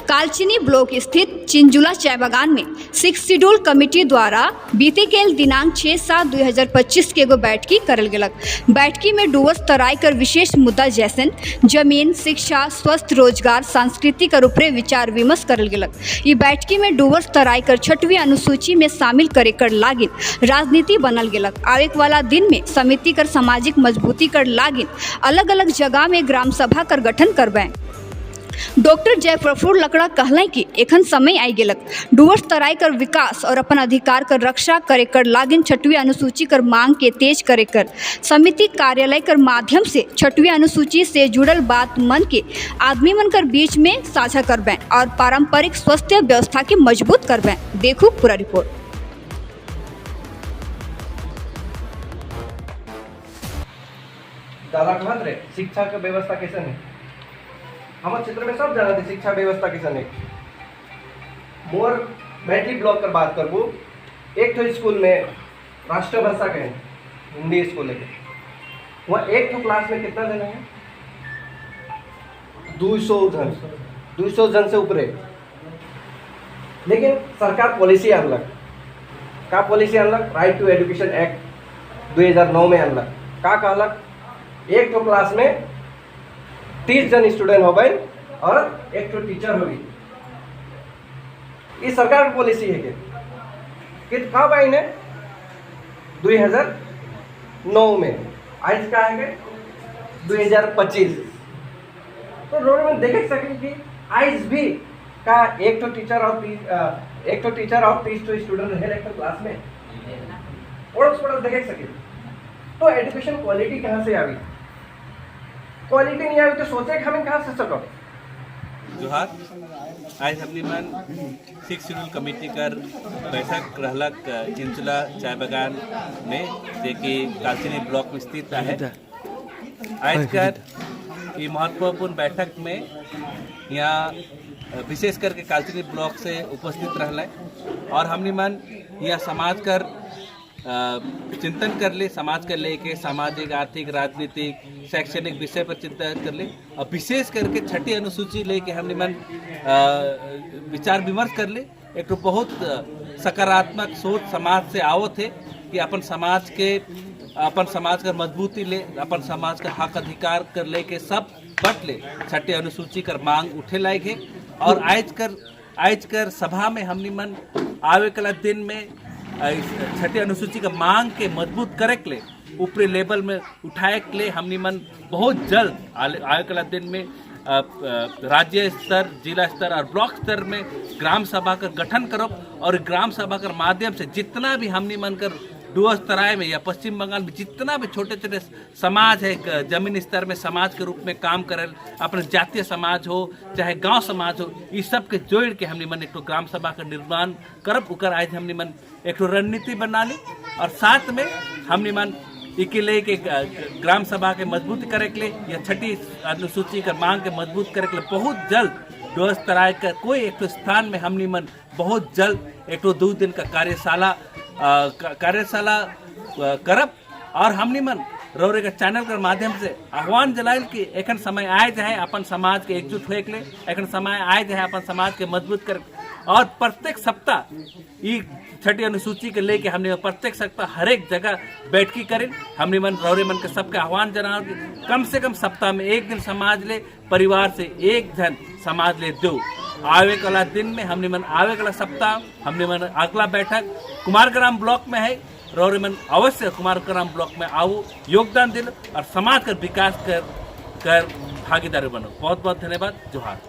Kalchini block स्थित चिंजुला चाय बागान में 6 शेड्यूल कमेटी द्वारा बीते केल दिनांक 6/7/2025 के एगो बैठकी करल गेलक। बैठकी में डूवर्स तराई कर विशेष मुद्दा जैसे जमीन, शिक्षा, स्वस्थ रोजगार, सांस्कृतिक और ऊपरे विचार विमर्श करल गेलक। ये बैठकी में डूवर्स तराई कर 6वीं अनुसूची में शामिल करे कर लागिन राजनीति बनल गेलक। आवे वाला दिन में समिति कर सामाजिक मजबूती कर लागिन अलग अलग जगह में ग्राम सभा कर गठन करबे। डॉक्टर जयप्रफुल्ल लकड़ा कहलें कि एखन समय आई गेलक डूवर्स तराई कर विकास और अपन अधिकार कर रक्षा करे कर लागिन 6वीं अनुसूची कर मांग के तेज करे कर समिति कार्यालय कर माध्यम से 6वीं अनुसूची से जुड़ल बात मन के आदमी मन कर बीच में साझा करबे और पारंपरिक स्वास्थ्य व्यवस्था के मजबूत करबे। देखो पूरा रिपोर्ट। शिक्षा का व्यवस्था कैसे है हमारे क्षेत्र में सब जाना थी। शिक्षा व्यवस्था कैसे नहीं मोर मैथिली ब्लॉक कर बात करबू। एक तो स्कूल में राष्ट्रभाषा के हिंदी स्कूल है वहाँ एक तो क्लास में कितना जन है 200 जन से ऊपर। लेकिन सरकार पॉलिसी अनलक का पॉलिसी अनलक राइट टू एजुकेशन एक्ट 2009 में अनलक का कहलक एक तो क्लास में 30 जन स्टूडेंट हो गए और एक तो टीचर होगी। ये सरकार की पॉलिसी है कि कब आई ने 2009 में आज का है 2025। तो रोड में देख सके कि आज भी का एक तो टीचर और 30 तो स्टूडेंट है एक तो क्लास में और देख सके। तो एजुकेशन क्वालिटी कहाँ से आई? क्वालिटी नहीं आई तो सोचे हम कहाँ से सको। जोहार आज हमने मन 6 शेड्यूल कमेटी कर बैठक रहलक चिंचुला चाय बागान में जे कि कालचिनी ब्लॉक में स्थित है। आज कर ये महत्वपूर्ण बैठक में यहाँ विशेष करके कालचिनी ब्लॉक से उपस्थित रहल और हमने मन यह समाज कर चिंतन कर ले, समाज कर ले के सामाजिक, आर्थिक, राजनीतिक, शैक्षणिक विषय पर चिंतन कर ले और विशेष करके 6ठी अनुसूची लेके हमने मन विचार विमर्श कर ले। एक तो बहुत सकारात्मक सोच समाज से आवत है कि अपन समाज का मजबूती ले, अपन समाज का हक अधिकार कर ले के सब बट ले 6ठी अनुसूची कर मांग उठे लायक है। और आज कर सभा में हमने मन आवे कला दिन में 6ठी अनुसूची का मांग के मजबूत करे के लिए ऊपरी लेवल में उठाए के लिए हमने मन बहुत जल्द आगे कला दिन में राज्य स्तर, जिला स्तर और ब्लॉक स्तर में ग्राम सभा का गठन करो और ग्राम सभा के माध्यम से जितना भी हमने मन कर डूवर्स तराई में या पश्चिम बंगाल में जितना भी छोटे छोटे समाज है जमीन स्तर में समाज के रूप में काम करे, अपने जातीय समाज हो चाहे गांव समाज हो, इस सब के जोड़ के हमने मन एक तो ग्राम सभा का निर्माण करब उकर आज हमने मन एक तो रणनीति बना ली और साथ में हमने मन इके ले के ग्राम सभा के मजबूत करे के लिए या 6ठी अनुसूची का मांग के मजबूत करे के लिए बहुत जल्द डूवर्स तराई का कोई एक तो स्थान में हमने मन बहुत जल्द एक तो 2 दिन का कार्यशाला करब और हमने मन रौरे का चैनल के माध्यम से आह्वान जलायल कि एखन समय आए जाए अपन समाज के एकजुट होए के लिए, एखन समय आए जाए अपन समाज के मजबूत कर और प्रत्येक सप्ताह ये 6ठी अनुसूची के लेके हमने प्रत्येक सप्ताह हर एक जगह बैठकी करें। हमने मन रौरे मन के सबके आह्वान जना कम से कम सप्ताह में एक दिन समाज ले, परिवार से एक जन समाज ले दो। आवे कला दिन में हमने मन आवे कला सप्ताह हमने मन अगला बैठक कुमारग्राम ब्लॉक में है। रौरे मन अवश्य कुमारग्राम ब्लॉक में आओ, योगदान दे और समाज का विकास कर भागीदारी बनो। बहुत बहुत धन्यवाद। जोहार।